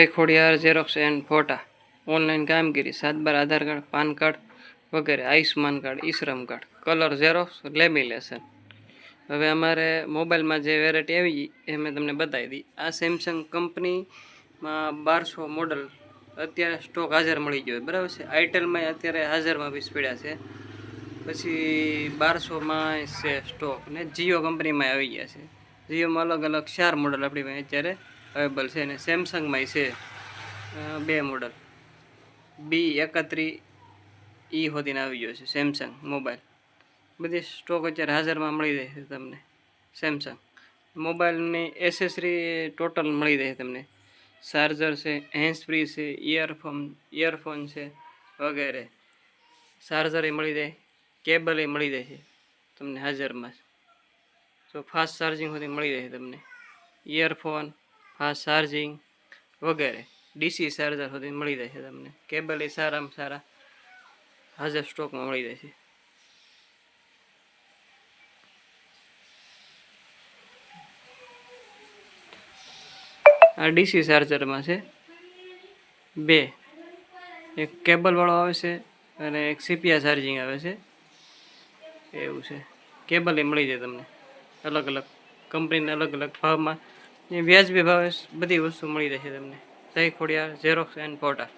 Khodiyar xerox and ફોટા, online કામગીરી, 7/12 આધાર card, PAN card વગેરે, Ayushman card, eShram card, colour xerox, lamination. હવે અમારે મોબાઈલમાં જે વેરાયટી આવી એ મેં તમને બતાવી દી. આ સેમસંગ કંપનીમાં 1200 મોડલ અત્યારે સ્ટોક હાજર મળી ગયો, બરાબર છે. આઈટેલમાં અત્યારે હાજરમાં બી પડ્યા છે. પછી 1200માં છે સ્ટોક, ને જીઓ કંપનીમાં આવી ગયા છે. જીઓમાં અલગ અલગ 4 મોડલ આપણી પાસે અત્યારે અવેલેબલ છે. અને સેમસંગમાં છે 2 મોડલ, B31E સુધીને આવી ગયો છે સેમસંગ મોબાઈલ. બધી સ્ટોક અત્યારે હાજરમાં મળી રહે છે તમને. સેમસંગ મોબાઈલની એસેસરી ટોટલ મળી રહે તમને. ચાર્જર છે, હેન્ડ ફ્રી છે, ઇયરફોન છે વગેરે. ચાર્જર મળી રહે, કેબલ મળી રહે છે તમને હાજરમાં. તો ફાસ્ટ ચાર્જિંગ સુધી મળી રહે તમને. ઇયરફોન, ફાસ્ટ ચાર્જિંગ વગેરે, ડીસી ચાર્જર સુધી મળી રહે છે તમને. કેબલ એ સારામાં સારા હાજર સ્ટોકમાં મળી રહે છે. આ ડીસી ચાર્જરમાં છે 2, એક કેબલવાળો આવે છે અને એક સીપીઆર ચાર્જિંગ આવે છે, એવું છે. કેબલ એ મળી જાય તમને અલગ અલગ કંપનીના અલગ અલગ ભાવમાં, વ્યાજબી ભાવે બધી વસ્તુ મળી રહેશે તમને. જય ખોડિયાર ઝેરોક્સ એન્ડ ફોટા.